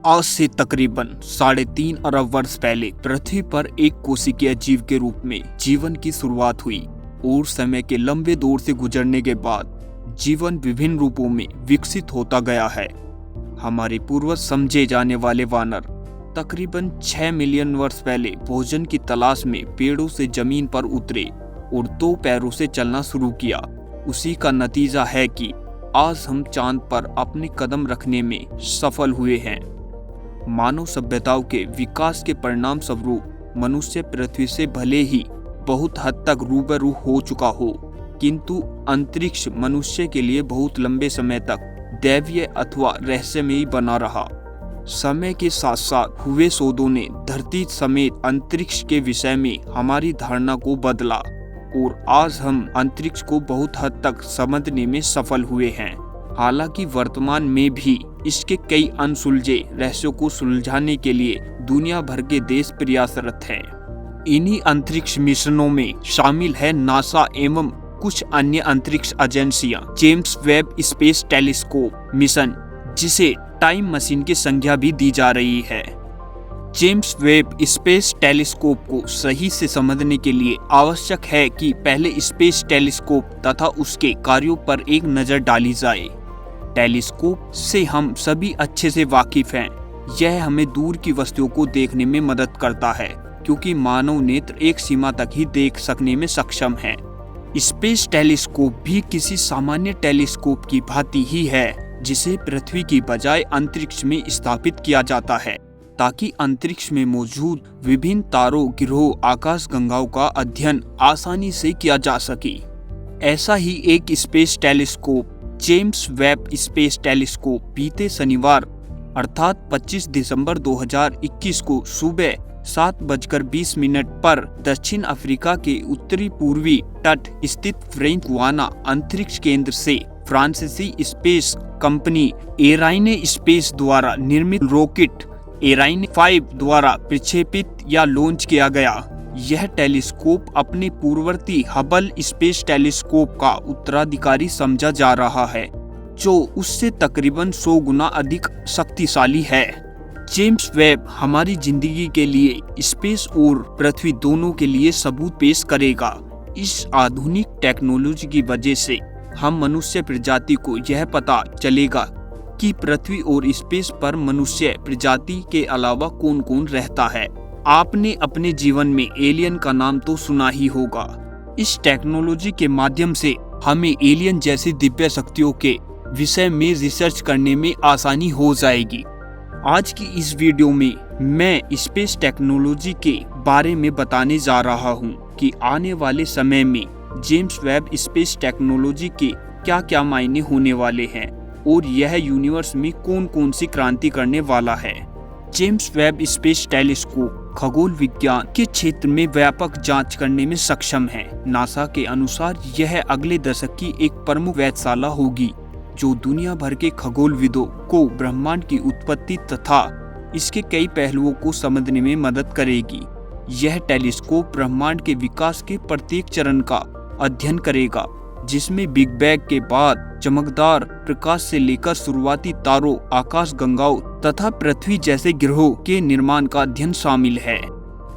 आज से तकरीबन 3.5 अरब वर्ष पहले पृथ्वी पर एक कोशिकीय जीव के रूप में जीवन की शुरुआत हुई और समय के लंबे दौर से गुजरने के बाद जीवन विभिन्न रूपों में विकसित होता गया है। हमारे पूर्वज समझे जाने वाले वानर तकरीबन 6 मिलियन वर्ष पहले भोजन की तलाश में पेड़ों से जमीन पर उतरे और 2 पैरों से चलना शुरू किया। उसी का नतीजा है कि आज हम चांद पर अपने कदम रखने में सफल हुए हैं। मानव सभ्यताओं के विकास के परिणाम स्वरूप मनुष्य पृथ्वी से भले ही बहुत हद तक रूबरू हो चुका हो, किंतु अंतरिक्ष मनुष्य के लिए बहुत लंबे समय तक दैवीय अथवा रहस्यमयी बना रहा। समय के साथ साथ हुए शोधों ने धरती समेत अंतरिक्ष के विषय में हमारी धारणा को बदला और आज हम अंतरिक्ष को बहुत हद तक समझने में सफल हुए हैं। हालांकि वर्तमान में भी इसके कई अनसुलझे रहस्यों को सुलझाने के लिए दुनिया भर के देश प्रयासरत हैं। इन्हीं अंतरिक्ष मिशनों में शामिल है नासा एवं कुछ अन्य अंतरिक्ष एजेंसियां। James Webb space telescope mission, जिसे टाइम मशीन की संज्ञा भी दी जा रही है। जेम्स वेब स्पेस टेलीस्कोप को सही से समझने के लिए आवश्यक है कि पहले स्पेस टेलीस्कोप तथा उसके कार्यों पर एक नजर डाली जाए। टेलीस्कोप से हम सभी अच्छे से वाकिफ हैं। यह हमें दूर की वस्तुओं को देखने में मदद करता है, क्योंकि मानव नेत्र एक सीमा तक ही देख सकने में सक्षम है। स्पेस टेलीस्कोप भी किसी सामान्य टेलीस्कोप की भांति ही है, जिसे पृथ्वी की बजाय अंतरिक्ष में स्थापित किया जाता है, ताकि अंतरिक्ष में मौजूद विभिन्न तारों, ग्रहों, आकाशगंगाओं का अध्ययन आसानी से किया जा सके। ऐसा ही एक space telescope James Webb space telescope बीते शनिवार अर्थात 25 दिसंबर 2021 को सुबह 7:20 पर दक्षिण अफ्रीका के उत्तरी पूर्वी तट स्थित फ्रेंच गुयाना अंतरिक्ष केंद्र से फ्रांसीसी स्पेस कंपनी एराइने स्पेस द्वारा निर्मित रॉकेट एराइने 5 द्वारा प्रक्षेपित या लॉन्च किया गया। यह टेलीस्कोप अपने पूर्ववर्ती हबल स्पेस टेलीस्कोप का उत्तराधिकारी समझा जा रहा है, जो उससे तकरीबन 100 गुना अधिक शक्तिशाली है। जेम्स वेब हमारी जिंदगी के लिए, स्पेस और पृथ्वी दोनों के लिए सबूत पेश करेगा। इस आधुनिक टेक्नोलॉजी की वजह से हम मनुष्य प्रजाति को यह पता चलेगा कि पृथ्वी और स्पेस पर मनुष्य प्रजाति के अलावा कौन कौन रहता है। आपने अपने जीवन में एलियन का नाम तो सुना ही होगा। इस टेक्नोलॉजी के माध्यम से हमें एलियन जैसी दिव्य शक्तियों के विषय में रिसर्च करने में आसानी हो जाएगी। आज की इस वीडियो में मैं स्पेस टेक्नोलॉजी के बारे में बताने जा रहा हूं कि आने वाले समय में जेम्स वेब स्पेस टेक्नोलॉजी के क्या क्या मायने होने वाले हैं और यह यूनिवर्स में कौन कौन सी क्रांति करने वाला है। जेम्स वेब स्पेस टेलीस्कोप खगोल विज्ञान के क्षेत्र में व्यापक जांच करने में सक्षम है। नासा के अनुसार यह अगले दशक की एक प्रमुख वेधशाला होगी, जो दुनिया भर के खगोलविदों को ब्रह्मांड की उत्पत्ति तथा इसके कई पहलुओं को समझने में मदद करेगी। यह टेलीस्कोप ब्रह्मांड के विकास के प्रत्येक चरण का अध्ययन करेगा, जिसमें बिग बैंग के बाद चमकदार प्रकाश से लेकर शुरुआती तारों, आकाशगंगाओं तथा पृथ्वी जैसे ग्रहों के निर्माण का अध्ययन शामिल है।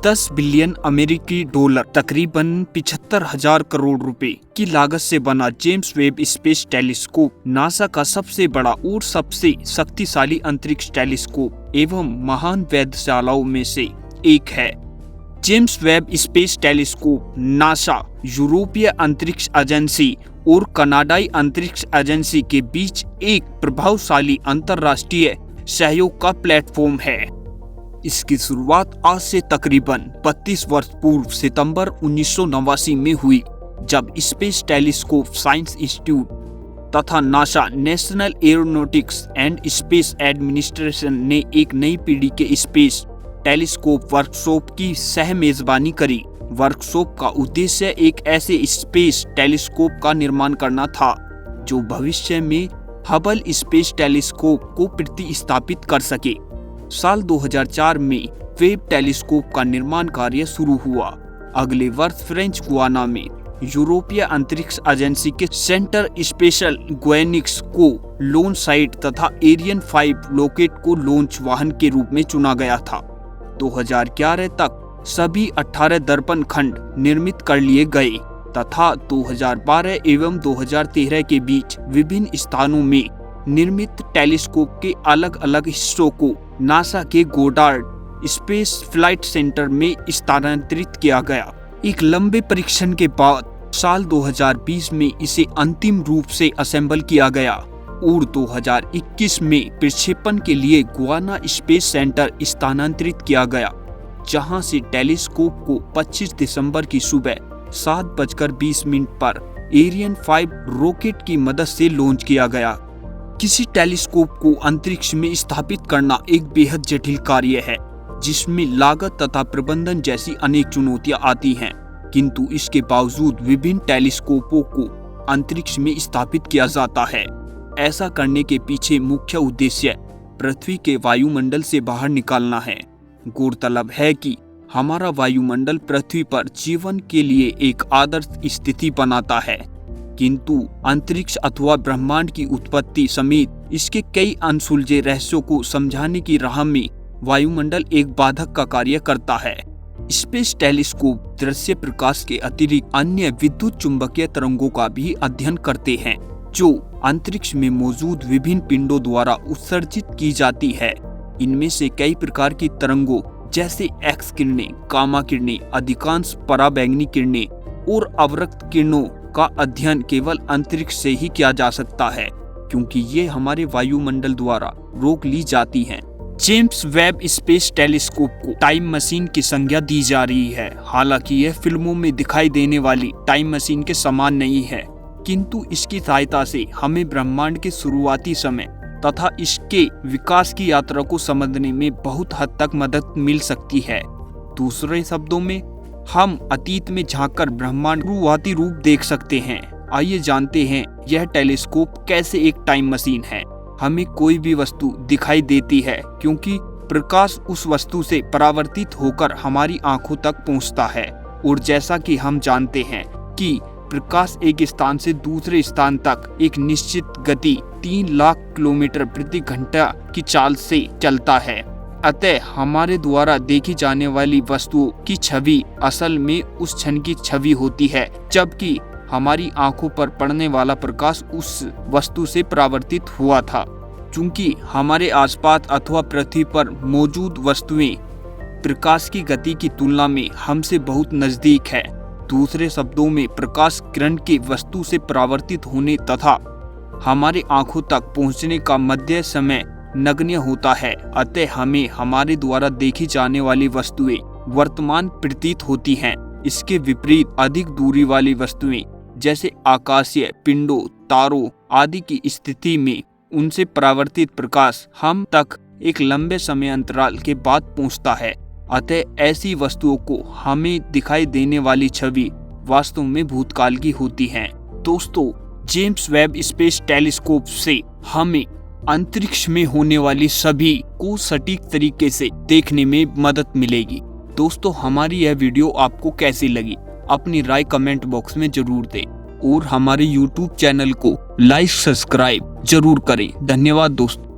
10 बिलियन अमेरिकी डॉलर तकरीबन 75,000 करोड़ रुपए की लागत से बना James Webb space telescope NASA का सबसे बड़ा और सबसे शक्तिशाली अंतरिक्ष टेलीस्कोप एवं महान वेधशालाओं में से एक है। James Webb space telescope NASA, यूरोपीय अंतरिक्ष एजेंसी और कनाडाई अंतरिक्ष एजेंसी के बीच एक प्रभावशाली अंतर्राष्ट्रीय सहयोग का प्लेटफॉर्म है। इसकी शुरुआत आज से तकरीबन 32 वर्ष पूर्व सितंबर 1989 में हुई, जब स्पेस टेलीस्कोप साइंस इंस्टीट्यूट तथा NASA national aeronautics and space administration ने एक नई पीढ़ी के स्पेस टेलीस्कोप वर्कशॉप की सह मेजबानी करी। वर्कशॉप का उद्देश्य एक ऐसे स्पेस टेलीस्कोप का निर्माण करना था जो भविष्य में हबल स्पेस टेलीस्कोप को प्रतिस्थापित कर सके। साल 2004 में वेब टेलीस्कोप का निर्माण कार्य शुरू हुआ। अगले वर्ष फ्रेंच गुयाना में यूरोपीय अंतरिक्ष एजेंसी के सेंटर स्पेशल ग्वेनिक्स को लॉन्च साइट तथा एरियन 5 रॉकेट को लॉन्च वाहन के रूप में चुना गया था। 2011 तक सभी 18 दर्पण खंड निर्मित कर लिए गए तथा 2012 एवं 2013 के बीच विभिन्न स्थानों में निर्मित टेलीस्कोप के अलग अलग हिस्सों को नासा के गोडार्ड स्पेस फ्लाइट सेंटर में स्थानांतरित किया गया। एक लंबे परीक्षण के बाद साल 2020 में इसे अंतिम रूप से असेंबल किया गया और 2021 में प्रक्षेपण के लिए गुआना स्पेस सेंटर स्थानांतरित किया गया, जहां से टेलीस्कोप को 25 दिसंबर की सुबह 7:20 पर एरियन 5 रॉकेट की मदद से लॉन्च किया गया। किसी टेलीस्कोप को अंतरिक्ष में स्थापित करना एक बेहद जटिल कार्य है, जिसमें लागत तथा प्रबंधन जैसी अनेक चुनौतियां आती हैं, किंतु इसके बावजूद विभिन्न टेलीस्कोपों को अंतरिक्ष में स्थापित किया जाता है। ऐसा करने के पीछे मुख्य उद्देश्य पृथ्वी के वायुमंडल से बाहर निकालना है। गौरतलब है कि हमारा वायुमंडल पृथ्वी पर जीवन के लिए एक आदर्श स्थिति बनाता है, किंतु अंतरिक्ष अथवा ब्रह्मांड की उत्पत्ति समेत इसके कई अनसुलझे रहस्यों को समझाने की राह में वायुमंडल एक बाधक का कार्य करता है। स्पेस टेलीस्कोप दृश्य प्रकाश के अतिरिक्त अन्य विद्युत चुंबकीय तरंगों का भी अध्ययन करते हैं, जो अंतरिक्ष में मौजूद विभिन्न पिंडों द्वारा उत्सर्जित की जाती है। इनमें से कई प्रकार की तरंगों जैसे एक्स किरणें, गामा किरणें, अधिकांश पराबैंगनी किरणें और अवरक्त किरणों का अध्ययन केवल अंतरिक्ष से ही किया जा सकता है, क्योंकि ये हमारे वायुमंडल द्वारा रोक ली जाती हैं। जेम्स वेब स्पेस टेलीस्कोप को टाइम मशीन की संज्ञा दी जा रही है। हालांकि यह फिल्मों में दिखाई देने वाली टाइम मशीन के समान नहीं है, किंतु इसकी सहायता से हमें ब्रह्मांड के शुरुआती समय तथा इसके विकास की यात्रा को समझने में बहुत हद तक मदद मिल सकती है। दूसरे शब्दों में, हम अतीत में झांककर ब्रह्मांड शुरुआती रूप देख सकते हैं। आइए जानते हैं यह टेलीस्कोप कैसे एक टाइम मशीन है। हमें कोई भी वस्तु दिखाई देती है क्योंकि प्रकाश उस वस्तु से परावर्तित होकर हमारी आंखों तक पहुंचता है, और जैसा कि हम जानते हैं कि प्रकाश एक स्थान से दूसरे स्थान तक एक निश्चित गति 3 लाख किलोमीटर प्रति घंटा की चाल से चलता है। अतः हमारे द्वारा देखी जाने वाली वस्तुओं की छवि असल में उस क्षण की छवि होती है, जबकि हमारी आंखों पर पड़ने वाला प्रकाश उस वस्तु से परावर्तित हुआ था। चूंकि हमारे आसपास अथवा पृथ्वी पर मौजूद वस्तुएं प्रकाश की गति की तुलना में हमसे बहुत नजदीक है। दूसरे शब्दों में, प्रकाश किरण के वस्तु से परावर्तित होने तथा हमारे आंखों तक पहुंचने का मध्य समय नगण्य होता है। अतः हमें हमारे द्वारा देखी जाने वाली वस्तुएं वर्तमान प्रतीत होती हैं। इसके विपरीत अधिक दूरी वाली वस्तुएं जैसे आकाशीय पिंडों, तारों आदि की स्थिति में उनसे परावर्तित प्रकाश हम तक एक लंबे समय अंतराल के बाद पहुंचता है। अतः ऐसी वस्तुओं को हमें दिखाई देने वाली छवि वास्तव में भूतकाल की होती है। दोस्तों, जेम्स वेब स्पेस टेलीस्कोप से हमें अंतरिक्ष में होने वाली सभी को सटीक तरीके से देखने में मदद मिलेगी। दोस्तों, हमारी यह वीडियो आपको कैसी लगी अपनी राय कमेंट बॉक्स में जरूर दें और हमारे YouTube चैनल को लाइक सब्सक्राइब जरूर करें। धन्यवाद दोस्तों।